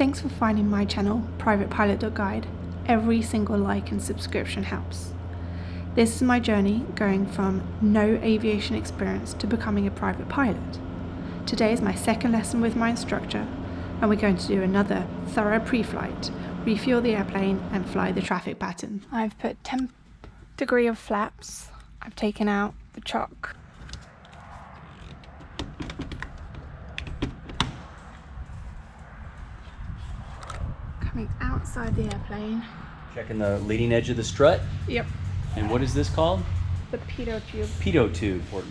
Thanks for finding my channel, privatepilot.guide. Every single like and subscription helps. This is my journey going from no aviation experience to becoming a private pilot. Today is my second lesson with my instructor, and we're going to do another thorough pre-flight, refuel the airplane and fly the traffic pattern. I've put 10 degree of flaps. I've taken out the chock. Coming outside the airplane. Checking the leading edge of the strut. Yep. And what is this called? The pitot tube. Pitot tube. Or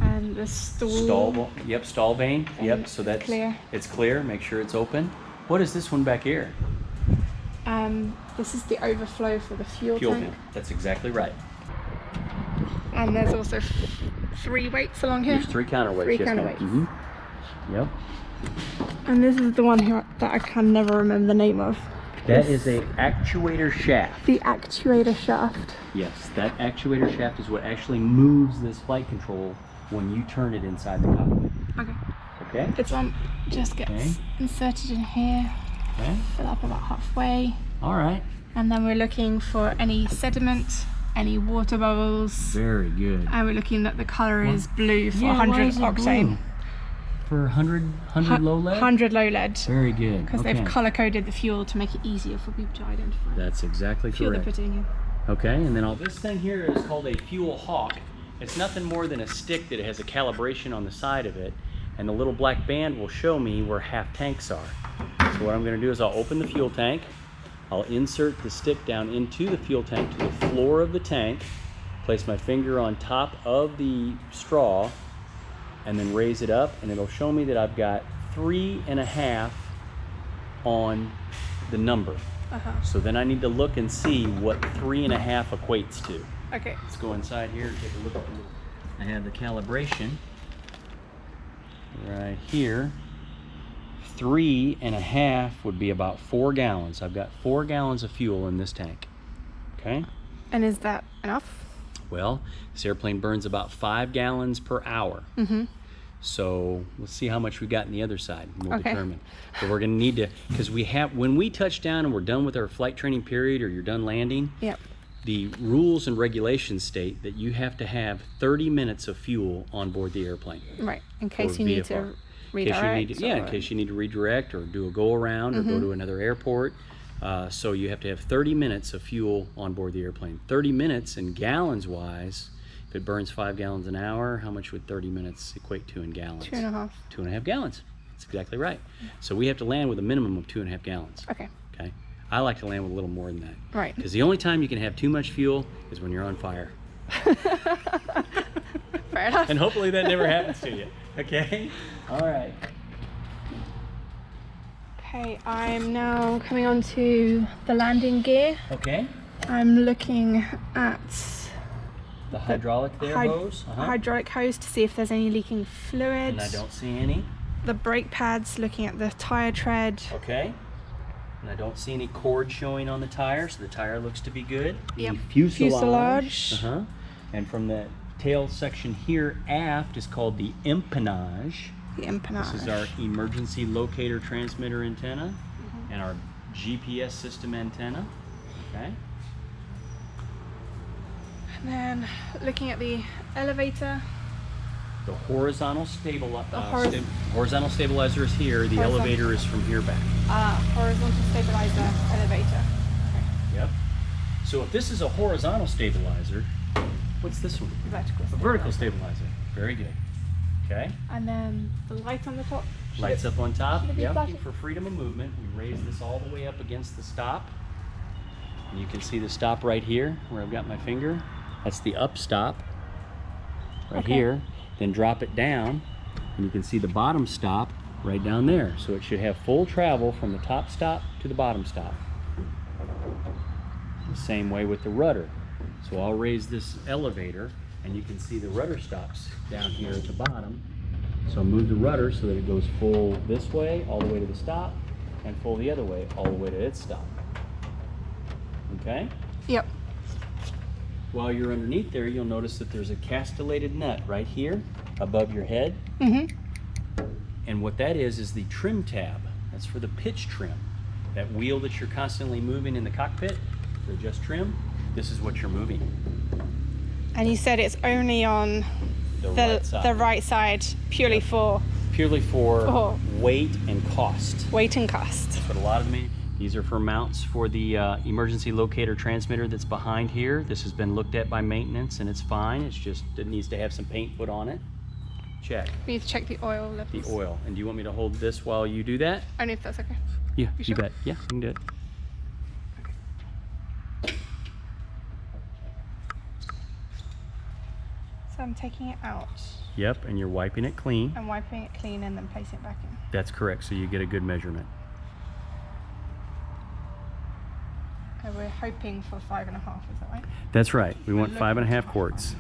and the stall. Yep, stall vane. Yep, so that's clear. It's clear. Make sure it's open. What is this one back here? This is the overflow for the fuel tank. Bin. That's exactly right. And there's also 3 weights along here. There's 3 counterweights. 3 yes, counterweights. Mm-hmm. Yep. And this is the one here that I can never remember the name of. That is a actuator shaft. The actuator shaft. Yes, that actuator shaft is what actually moves this flight control when you turn it inside the cockpit. Okay. Okay. It's just gets inserted in here. Okay. Fill up about halfway. All right. And then we're looking for any sediment, any water bubbles. Very good. And we're looking that the color is blue for yeah, 100 octane. Blue? For 100 low lead? 100 low lead. Very good. Because they've color coded the fuel to make it easier for people to identify. That's exactly fuel correct. they're putting in. Okay, and then this thing here is called a fuel hawk. It's nothing more than a stick that has a calibration on the side of it, and the little black band will show me where half tanks are. So what I'm going to do is I'll open the fuel tank, I'll insert the stick down into the fuel tank to the floor of the tank, place my finger on top of the straw, and then raise it up, and it'll show me that I've got 3.5 on the number. So then I need to look and see what 3.5 equates to. Okay. Let's go inside here and take a look at it. I have the calibration right here. 3.5 would be about 4 gallons. I've got 4 gallons of fuel in this tank. Okay. And is that enough? Well, this airplane burns about 5 gallons per hour. Mm-hmm. So let's see how much we got in the other side, and we'll determine. So we're going to need to, because when we touch down and we're done with our flight training period, or you're done landing. Yep. The rules and regulations state that you have to have 30 minutes of fuel on board the airplane. Right, in case you need to redirect. In case you need to redirect or do a go around or go to another airport. So you have to have 30 minutes of fuel on board the airplane. 30 minutes in gallons wise, if it burns 5 gallons an hour, how much would 30 minutes equate to in gallons? 2.5. 2.5 gallons. That's exactly right. So we have to land with a minimum of 2.5 gallons. Okay. Okay. I like to land with a little more than that. Right. Because the only time you can have too much fuel is when you're on fire. Fair enough. And hopefully that never happens to you. Okay? All right. Okay, I'm now coming on to the landing gear. Okay. I'm looking at the hydraulic hose. Hydraulic hose to see if there's any leaking fluids. And I don't see any. The brake pads, looking at the tire tread. Okay. And I don't see any cord showing on the tire, so the tire looks to be good. Yep. The fuselage. And from the tail section here aft is called the empennage. The empennage. This is our emergency locator transmitter antenna and our GPS system antenna. Okay. And then looking at the elevator. The horizontal horizontal stabilizer is here. The elevator is from here back. Horizontal stabilizer elevator. Okay. Yep. So if this is a horizontal stabilizer, what's this one? Vertical stabilizer. A vertical stabilizer. Very good. Okay. And then the light on the top. Lights up on top. Yep. For freedom of movement, we raise this all the way up against the stop. And you can see the stop right here where I've got my finger. That's the up stop right here. Then drop it down and you can see the bottom stop right down there. So it should have full travel from the top stop to the bottom stop. The same way with the rudder. So I'll raise this elevator and you can see the rudder stops down here at the bottom. So I'll move the rudder so that it goes full this way all the way to the stop and full the other way all the way to its stop. Okay? Yep. While you're underneath there, you'll notice that there's a castellated nut right here above your head. And what that is the trim tab. That's for the pitch trim. That wheel that you're constantly moving in the cockpit to adjust trim, this is what you're moving. And you said it's only on the right side purely for weight and cost. Weight and cost. That's what a lot of them mean. These are for mounts for the emergency locator transmitter that's behind here. This has been looked at by maintenance and it's fine. It's just, it needs to have some paint put on it. Check. We need to check the oil levels. The oil. And do you want me to hold this while you do that? Only if that's okay. Yeah, you sure? bet. Yeah, you can do it. Okay. So I'm taking it out. Yep, and you're wiping it clean. I'm wiping it clean and then placing it back in. That's correct, so you get a good measurement. And we're hoping for 5.5, is that right? That's right. We want 5.5 quarts.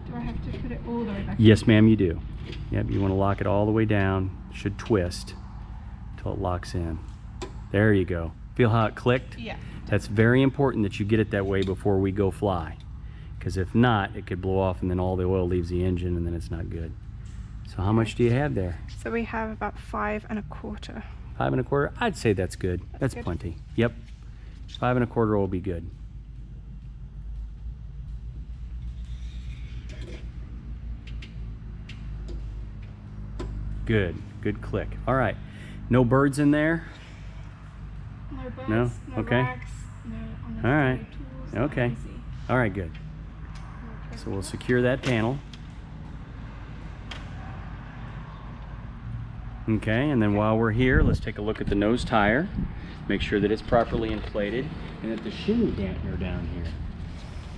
Do I have to put it all the way back? Yes, ma'am, you do. Yep, you want to lock it all the way down. Should twist until it locks in. There you go. Feel how it clicked? Yeah. That's very important that you get it that way before we go fly. Because if not, it could blow off and then all the oil leaves the engine and then it's not good. So how much do you have there? So we have about 5 1/4. 5 1/4? I'd say that's good. That's good. Plenty. Yep. 5 1/4 will be good. Good. Good click. All right. No birds in there? No birds, No? no Okay. rags, no unnecessary All right. tools, Okay. nothing easy. All right, good. So we'll secure that panel. Okay, and then while we're here, let's take a look at the nose tire. Make sure that it's properly inflated and that the shimmy dampener down here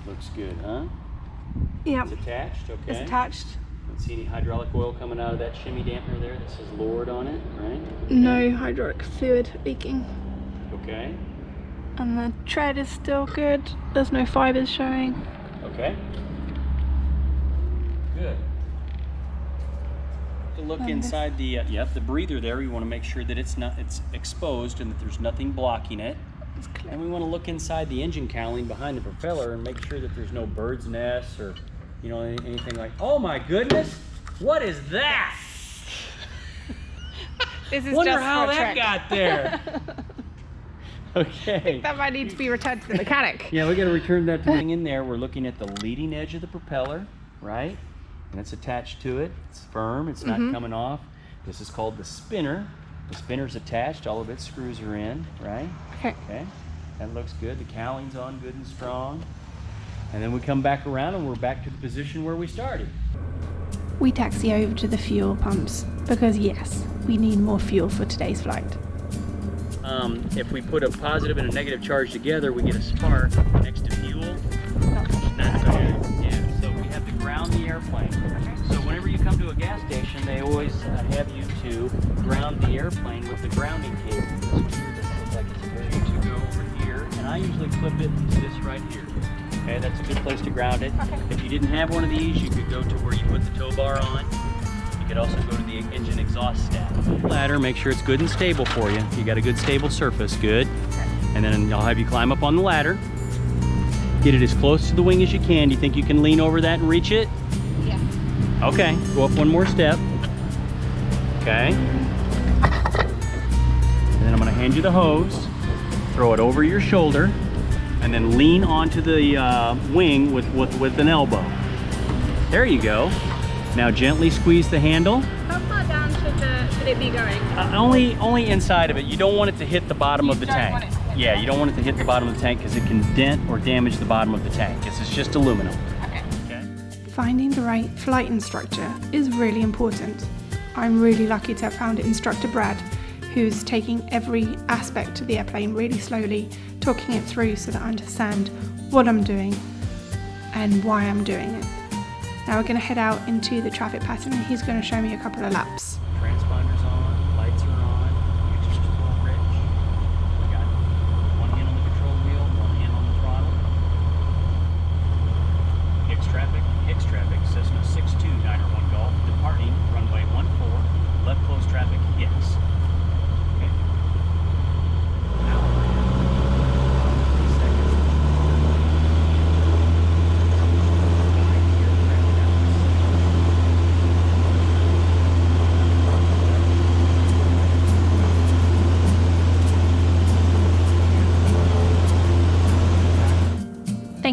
looks good, huh? Yep. It's attached, okay. It's attached. Don't see any hydraulic oil coming out of that shimmy dampener there that says Lord on it, right? Okay. No hydraulic fluid leaking. Okay. And the tread is still good. There's no fibers showing. Okay. Good. To look inside the the breather there, you want to make sure that it's exposed and that there's nothing blocking it. And we want to look inside the engine cowling behind the propeller and make sure that there's no bird's nests or anything like. Oh my goodness! What is that? This is Wonder just how for a that trick. got there. Okay. That might need to be returned to the mechanic. Yeah, we got to return that thing in there. We're looking at the leading edge of the propeller, right? And it's attached to it. It's firm. It's not coming off. This is called the spinner. The spinner's attached. All of its screws are in, right? Okay. Okay. That looks good. The cowling's on good and strong. And then we come back around and we're back to the position where we started. We taxi over to the fuel pumps because yes, we need more fuel for today's flight. If we put a positive and a negative charge together, we get a spark next to fuel. Not so good. Yeah, so we have to ground the airplane. So whenever you come to a gas station, they always have you to ground the airplane with the grounding cable. This one here doesn't look like it's ready to go over here, and I usually clip it to this right here. Okay, that's a good place to ground it. Okay. If you didn't have one of these, you could go to where you put the tow bar on. You could also go to the engine exhaust stack. Ladder, make sure it's good and stable for you. You got a good stable surface, good. And then I'll have you climb up on the ladder. Get it as close to the wing as you can. Do you think you can lean over that and reach it? Yeah. Okay, go up one more step. Okay. And then I'm gonna hand you the hose. Throw it over your shoulder and then lean onto the wing with an elbow. There you go. Now gently squeeze the handle. How far down should it be going? Only inside of it. You don't want it to hit the bottom of the tank. Yeah, you don't want it to hit the bottom of the tank because it can dent or damage the bottom of the tank. This is just aluminum. Okay. Finding the right flight instructor is really important. I'm really lucky to have found instructor Brad, who's taking every aspect of the airplane really slowly, talking it through so that I understand what I'm doing and why I'm doing it. Now we're going to head out into the traffic pattern and he's going to show me a couple of laps. Transponder's on, lights are on, you just full rich. We got one hand on the control wheel, one hand on the throttle. Hicks traffic, Cessna 62, Niner 1 Golf, departing runway 14, left close traffic, Hicks. Okay. Now, 3 seconds.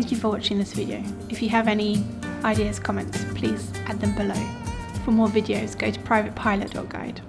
Thank you for watching this video. If you have any ideas, comments, please add them below. For more videos, go to privatepilot.guide.